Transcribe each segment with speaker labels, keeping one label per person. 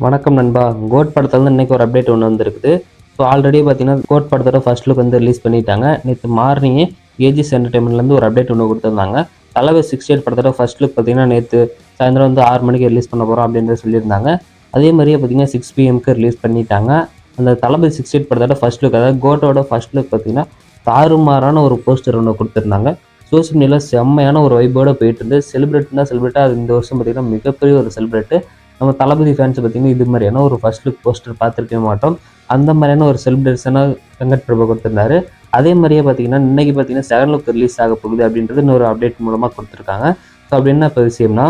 Speaker 1: வணக்கம் நண்பா. கோட் படத்துல வந்து இன்னைக்கு ஒரு அப்டேட் ஒன்று வந்திருக்குது. ஸோ ஆல்ரெடி பார்த்தீங்கன்னா கோட் படத்தோட ஃபர்ஸ்ட் லுக் வந்து ரிலீஸ் பண்ணிட்டாங்க. நேற்று மார்னிங்கே ஏஜிஸ் என்டர்டைன்மெண்ட்லேருந்து ஒரு அப்டேட் ஒன்று கொடுத்துருந்தாங்க. தளபதி 68 படத்தோட ஃபர்ஸ்ட் லுக் பார்த்தீங்கன்னா நேற்று சாயந்தரம் வந்து 6 மணிக்கு ரிலீஸ் பண்ண போகிறோம் அப்படின்றத சொல்லியிருந்தாங்க. அதே மாதிரியே பார்த்தீங்கன்னா 6 PM ரிலீஸ் பண்ணிட்டாங்க. அந்த தளபதி 68 படத்தோட ஃபர்ஸ்ட் லுக், அதாவது கோட்டோட ஃபர்ஸ்ட் லுக் பார்த்தீங்கன்னா தாறுமாறான ஒரு போஸ்டர் ஒன்று கொடுத்துருந்தாங்க. சோசியல் மீடியாவில் செம்மையான ஒரு வைபோட போயிட்டு இருந்து செலிபிரேட்டாக அது இந்த வருஷம் பார்த்தீங்கன்னா மிகப்பெரிய ஒரு செலிபிரேட்டு. நம்ம தளபதி ஃபேன்ஸ் பார்த்தீங்கன்னா இது மாதிரியான ஒரு ஃபர்ஸ்ட் லுக் போஸ்டர் பார்த்துருக்கவே மாட்டோம். அந்த மாதிரியான ஒரு செலிப்ரேஷனாக வெங்கட் பிரபு கொடுத்துருந்தாரு. அதே மாதிரியே பார்த்தீங்கன்னா இன்னைக்கு பார்த்தீங்கன்னா செகண்ட் லுக் ரிலீஸ் ஆக போகுது அப்படின்றது இன்னொரு அப்டேட் மூலமாக கொடுத்துருக்காங்க. ஸோ அப்படி என்ன இப்போ விஷயம்னா,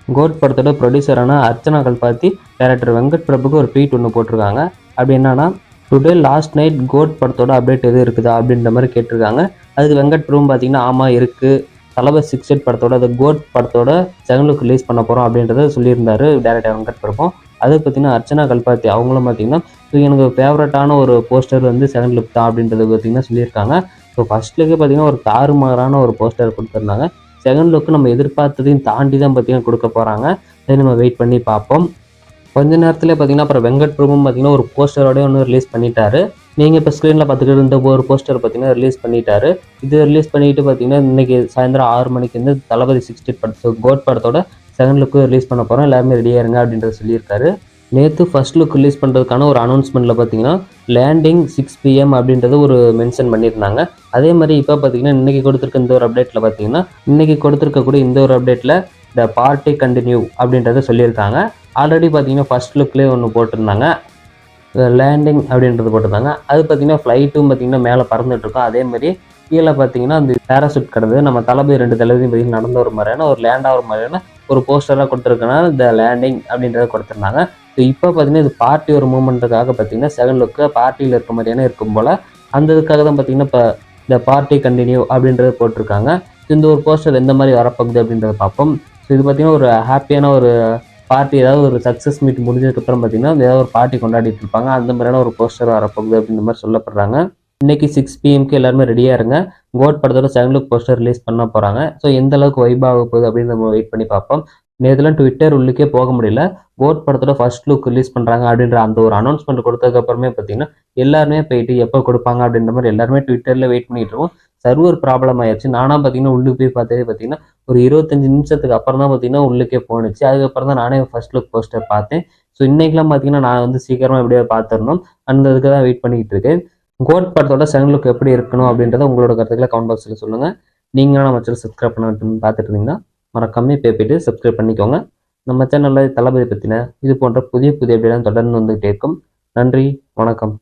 Speaker 1: கோட் படத்தோட ப்ரொடியூசரான அர்ச்சனா கல்பாத்தி டைரக்டர் வெங்கட் பிரபுக்கு ஒரு ட்வீட் ஒன்று போட்டிருக்காங்க. அப்படி என்னன்னா, டுடே லாஸ்ட் நைட் கோட் படத்தோட அப்டேட் எது இருக்குதா அப்படின்ற மாதிரி கேட்டிருக்காங்க. அதுக்கு வெங்கட் பிரபு பார்த்தீங்கன்னா ஆமாம் இருக்குது, தளபதி 68 படத்தோட அந்த கோட் படத்தோட செகண்ட் லுக் ரிலீஸ் பண்ண போகிறோம் அப்படின்றத சொல்லியிருந்தாரு டேரக்டர் வெங்கட் பிரபு. அது பார்த்தீங்கன்னா அர்ச்சனா கல்பாத்தி அவங்களும் பார்த்தீங்கன்னா எனக்கு ஃபேவரட்டான ஒரு போஸ்டர் வந்து செகண்ட் லுக் தான் அப்படின்றது பார்த்தீங்கன்னா சொல்லியிருக்காங்க. ஸோ ஃபர்ஸ்ட் லுக்கே பார்த்தீங்கன்னா ஒரு தாறுமாறான ஒரு போஸ்டர் கொடுத்துருந்தாங்க. செகண்ட் லுக்கு நம்ம எதிர்பார்த்ததையும் தாண்டி தான் பார்த்தீங்கன்னா கொடுக்க போகிறாங்க. அதை நம்ம வெயிட் பண்ணி பார்ப்போம். கொஞ்ச நேரத்தில் பார்த்தீங்கன்னா அப்புறம் வெங்கட் பிரபுவும் பார்த்தீங்கன்னா ஒரு போஸ்டரோடய ஒன்று ரிலீஸ் பண்ணிட்டாரு. நீங்கள் இப்போ ஸ்க்ரீனில் பார்த்துக்கிட்டு இருந்த ஒரு போஸ்டர் பார்த்தீங்கன்னா ரிலீஸ் பண்ணிட்டாரு. இது ரிலீஸ் பண்ணிட்டு பார்த்தீங்கன்னா இன்னைக்கு சாயந்தரம் 6 மணிக்கு வந்து தளபதி 68 படத்தோட கோட் படத்தோட செகண்ட் லுக்கு ரிலீஸ் பண்ண போகிறோம், எல்லாருமே ரெடியாக இருங்க அப்படின்றத சொல்லியிருக்காரு. நேற்று ஃபர்ஸ்ட் லுக் ரிலீஸ் பண்ணுறதுக்கான ஒரு அனௌன்ஸ்மெண்ட்டில் பார்த்தீங்கன்னா லேண்டிங் 6 PM அப்படின்றது ஒரு மென்ஷன் பண்ணியிருந்தாங்க. அதே மாதிரி இப்போ பார்த்தீங்கன்னா இன்றைக்கி கொடுத்துருக்க இந்த ஒரு அப்டேட்டில் பார்த்தீங்கன்னா இன்றைக்கி கொடுத்துருக்கக்கூடிய இந்த ஒரு அப்டேட்டில் த பார்ட்டி கண்டினியூ அப்படின்றத சொல்லியிருக்காங்க. ஆல்ரெடி பார்த்தீங்கன்னா ஃபர்ஸ்ட் லுக்லேயே ஒன்று போட்டிருந்தாங்க, லேண்டிங் அப்படின்றது போட்டிருந்தாங்க. அது பார்த்தீங்கன்னா ஃப்ளைட்டும் பார்த்தீங்கன்னா மேலே பறந்துட்டுருக்கோம். அதே மாதிரி கீழே பார்த்தீங்கன்னா அந்த பேராசூட் கிடந்து நம்ம தளபதி 2 தளபதியும் பார்த்தீங்கன்னா நடந்த ஒரு மாதிரியான ஒரு லேண்ட் ஆகிற மாதிரியான ஒரு போஸ்டராக கொடுத்துருக்கனால த லேண்டிங் அப்படின்றத கொடுத்துருந்தாங்க. ஸோ இப்போ பார்த்தீங்கன்னா இது பார்ட்டி ஒரு மூமெண்ட்டுக்காக பார்த்தீங்கன்னா செகண்ட் லுக்கு பார்ட்டியில் இருக்க மாதிரியான இருக்கும் போல் அந்த இதுக்காக தான் பார்த்தீங்கன்னா இப்போ இந்த பார்ட்டி கண்டினியூ அப்படின்றத போட்டிருக்காங்க. இந்த ஒரு போஸ்டர் எந்த மாதிரி வரப்போகுது அப்படின்றத பார்ப்போம். ஸோ இது பார்த்தீங்கன்னா ஒரு ஹாப்பியான ஒரு பார்ட்டி, ஏதாவது ஒரு சக்ஸஸ் மீட் முடிஞ்சதுக்கப்புறம் பார்த்தீங்கன்னா ஏதாவது ஒரு பார்ட்டி கொண்டாடிட்டு இருப்பாங்க. அந்த மாதிரியான ஒரு போஸ்டர் வரப்போகுது அப்படின்ற மாதிரி சொல்லப்படுறாங்க. இன்னைக்கு 6 PM எல்லாருமே ரெடியாக இருங்க. கோட் படத்தோட செகண்ட் லுக் போஸ்டர் ரிலீஸ் பண்ண போகிறாங்க. ஸோ எந்த அளவுக்கு வைப் ஆக போகுது அப்படின்னு நம்ம வெயிட் பண்ணி பார்ப்போம். நேற்றுலாம் ட்விட்டர் உள்ளுக்கே போக முடியல. கோட் படத்தோட ஃபர்ஸ்ட் லுக் ரிலீஸ் பண்ணுறாங்க அப்படின்ற அந்த ஒரு அனௌன்ஸ்மெண்ட் கொடுத்ததுக்கப்புறமே பார்த்தீங்கன்னா எல்லாருமே போயிட்டு எப்போ கொடுப்பாங்க அப்படின்ற மாதிரி எல்லாருமே ட்விட்டரில் வெயிட் பண்ணிட்டு இருக்கோம். சர்வர் ப்ராப்ளம் ஆயிடுச்சு. நானாக பார்த்தீங்கன்னா உள்ளுக்கு போய் பார்த்ததே பார்த்தீங்கன்னா ஒரு 25 நிமிஷத்துக்கு அப்புறம் தான் பார்த்தீங்கன்னா உள்ளுக்கே போணுச்சு. அதுக்கப்புறம் தான் நானே ஃபர்ஸ்ட் லுக் போஸ்டர் பார்த்தேன். ஸோ இன்னைக்கெல்லாம் பார்த்தீங்கன்னா நான் வந்து சீக்கிரமாக எப்படியாவது பார்த்துடணும், அந்த இதுக்கு தான் வெயிட் பண்ணிக்கிட்டு இருக்கேன். கோட் படத்தோட செகண்ட் லுக் எப்படி இருக்கணும் அப்படின்றத உங்களோட கருத்துக்களை கமெண்ட் பாக்ஸில் சொல்லுங்கள். நீங்களும் நம்ம சேனல் சப்ஸ்கிரைப் பண்ண பார்த்துட்டு இருந்தீங்கன்னா மறக்காம போய்ட்டு சப்ஸ்கிரைப் பண்ணிக்கோங்க. நம்ம சேனலில் தளபதி பற்றின இது போன்ற புதிய புதிய அப்படிலாம் தொடர்ந்து வந்துகிட்டே இருக்கும். நன்றி, வணக்கம்.